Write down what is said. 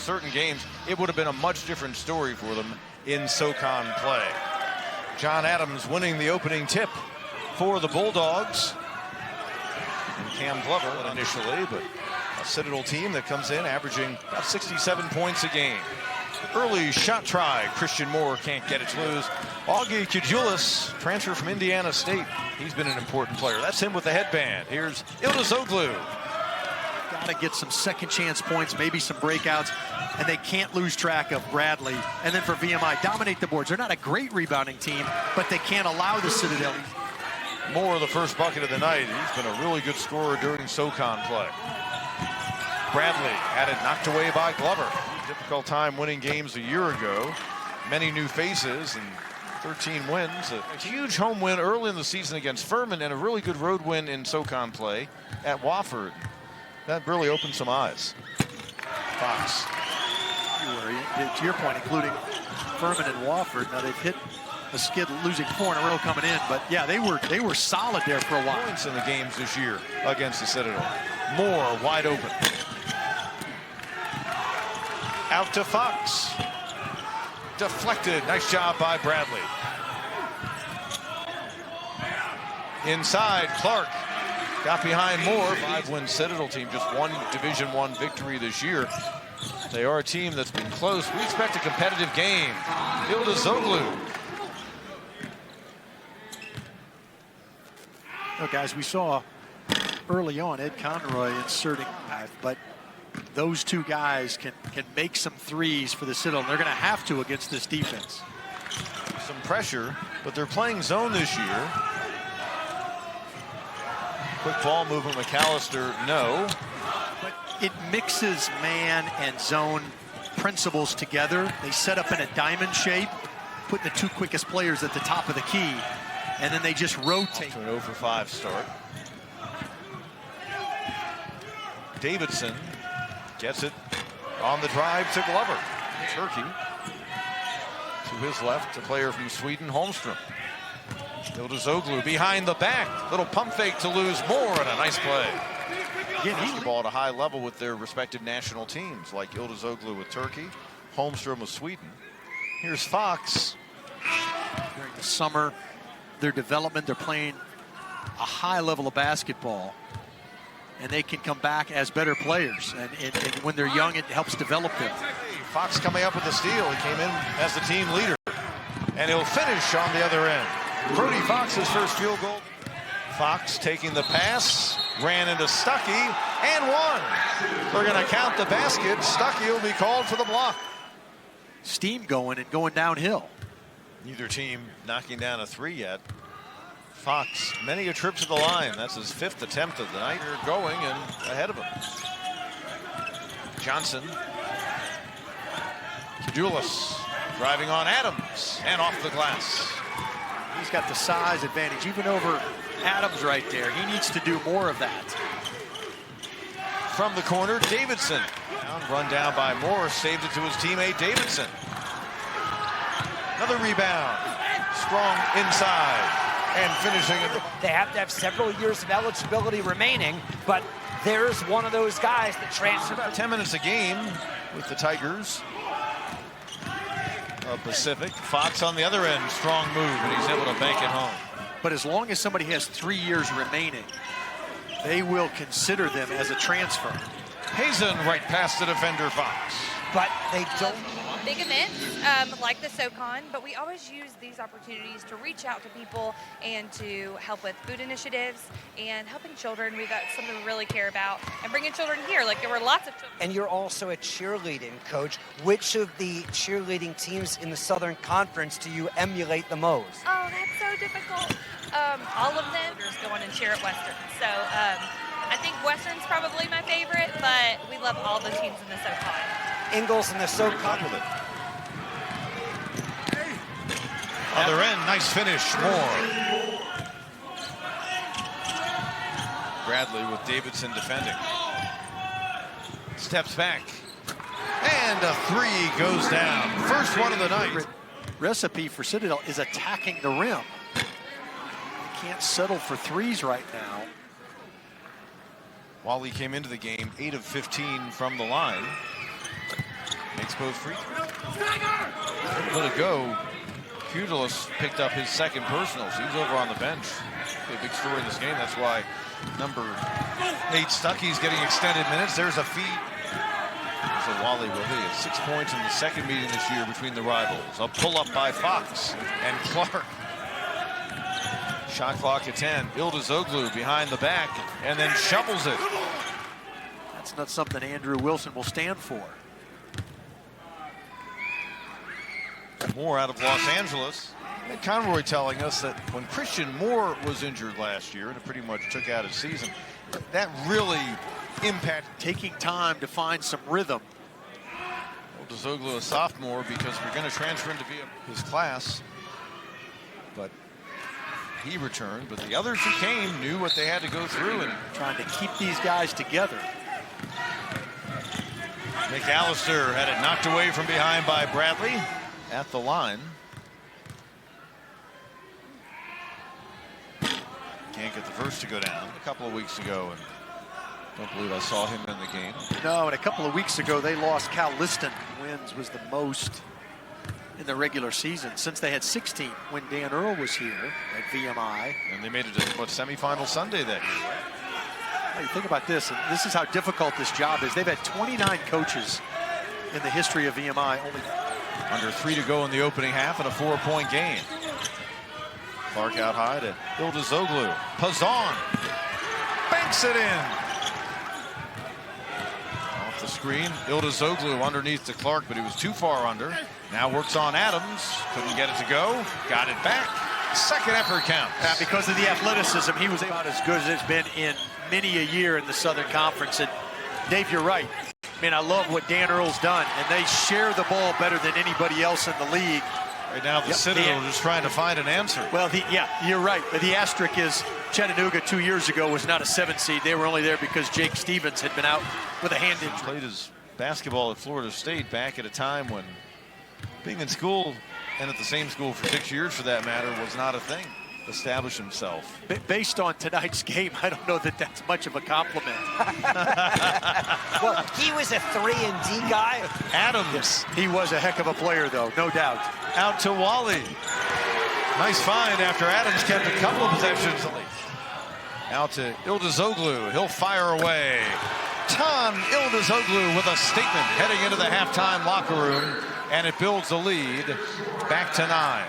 certain games, it would have been a much different story for them in SoCon play. John Adams winning the opening tip for the Bulldogs. And Cam Glover initially, but a Citadel team that comes in averaging about 67 points a game. Early shot try, Christian Moore can't get it to lose. Augie Kajulis, transfer from Indiana State. He's been an important player. That's him with the headband. Here's Ildizoglu. Got to get some second chance points, maybe some breakouts, and they can't lose track of Bradley. And then for VMI, dominate the boards. They're not a great rebounding team, but they can't allow the Citadel. Moore, the first bucket of the night. He's been a really good scorer during SoCon play. Bradley had it knocked away by Glover. Difficult time winning games a year ago. Many new faces and 13 wins. A huge home win early in the season against Furman and a really good road win in SoCon play at Wofford. That really opened some eyes. Fox. To your point, including Furman and Wofford. Now they've hit a skid, losing 4 in a row coming in, but yeah, they were solid there for a while. Points in the games this year against the Citadel. Moore wide open. Out to Fox. Deflected. Nice job by Bradley. Inside, Clark got behind Moore. 5-win Citadel team, just one Division I victory this year. They are a team that's been close. We expect a competitive game. Ildizoglu. Look, guys, we saw early on Ed Conroy inserting 5, but those two guys can make some threes for the Citadel. They're going to have to against this defense. Some pressure, but they're playing zone this year. Quick ball movement, McAllister, no. But it mixes man and zone principles together. They set up in a diamond shape, putting the two quickest players at the top of the key, and then they just rotate. To an 0 for 5 start. Davidson gets it on the drive to Glover. Turkey to his left, a player from Sweden, Holmstrom. Ildizoglu behind the back. Little pump fake to lose Moore, and a nice play. Again, the ball at a high level with their respective national teams, like Ildizoglu with Turkey, Holmstrom with Sweden. Here's Fox. During the summer, their development, they're playing a high level of basketball, and they can come back as better players. And when they're young, it helps develop them. Fox coming up with the steal. He came in as the team leader, and he'll finish on the other end. Brody Fox's first field goal. Fox taking the pass, ran into Stuckey, and one. They're going to count the basket. Stuckey will be called for the block. Steam going and going downhill. Neither team knocking down a 3 yet. Fox, many a trip to the line. That's his 5th attempt of the night. They're going and ahead of him. Johnson. Kajulis driving on Adams and off the glass. He's got the size advantage, even over Adams right there. He needs to do more of that. From the corner, Davidson. Run down by Moore, saved it to his teammate Davidson. Another rebound. Strong inside. And finishing it. They have to have several years of eligibility remaining, but there's one of those guys that transferred. About 10 minutes a game with the Tigers of Pacific. Fox on the other end, strong move, and he's able to bank it home. But as long as somebody has 3 years remaining, they will consider them as a transfer. Hazen right past the defender, Fox. But they don't. Big events like the SoCon, but we always use these opportunities to reach out to people and to help with food initiatives and helping children. That's something we really care about, and bringing children here. Like, there were lots of children. And you're also a cheerleading coach. Which of the cheerleading teams in the Southern Conference do you emulate the most? Oh, that's so difficult. All of them are going and cheer at Western. So I think Western's probably my favorite, but we love all the teams in the SoCon. Ingles in the SoCon. Other end, nice finish, Moore. Bradley with Davidson defending. Steps back. And a 3 goes down. First one of the night. Recipe for Citadel is attacking the rim. They can't settle for threes right now. Wally came into the game 8 of 15 from the line. both free throws. A little bit ago, Pugilis picked up his second personal. So he was over on the bench. A big story in this game. That's why number 8 Stuckey's getting extended minutes. There's a feed. There's a Wally Willie. 6 points in the second meeting this year between the rivals. A pull-up by Fox and Clark. Shot clock at 10. Ildizoglu behind the back and then shovels it. That's not something Andrew Wilson will stand for. Moore out of Los Angeles. And Conroy telling us that when Christian Moore was injured last year, and it pretty much took out his season, that really impacted. Taking time to find some rhythm. Ildizoglu a sophomore because we're going to transfer him to be his class. But he returned, but the others who came knew what they had to go through and Trying to keep these guys together. McAllister had it knocked away from behind by Bradley at the line. Can't get the first to go down. A couple of weeks ago, and don't believe I saw him in the game. No, and a couple of weeks ago they lost. Cal Liston wins was the most in the regular season since they had 16 when Dan Earl was here at VMI. And they made it to what, semifinal Sunday that year. Hey, think about this, and this is how difficult this job is. They've had 29 coaches in the history of VMI. Only under 3 to go in the opening half and a 4-point game. Clark out high to Ildizoglu. Pazan banks it in. Off the screen, Ildizoglu underneath to Clark, but he was too far under. Now works on Adams. Couldn't get it to go. Got it back. Second effort counts. because of the athleticism, he was about as good as it's been in many a year in the Southern Conference. And Dave, you're right. I mean, I love what Dan Earl's done, and they share the ball better than anybody else in the league. Right now, the Citadel is trying to find an answer. Well, you're right. But the asterisk is Chattanooga 2 years ago was not a 7 seed. They were only there because Jake Stevens had been out with a hand injury. Played his basketball at Florida State back at a time when being in school, and at the same school for 6 years for that matter, was not a thing. Established himself. Based on tonight's game, I don't know that that's much of a compliment. Well, he was a 3-and-D guy. Adams. He was a heck of a player, though, no doubt. Out to Wally. Nice find after Adams kept a couple of possessions. Out to Ildizoglu. He'll fire away. Ton Ildizoglu with a statement heading into the halftime locker room, and it builds the lead back to 9.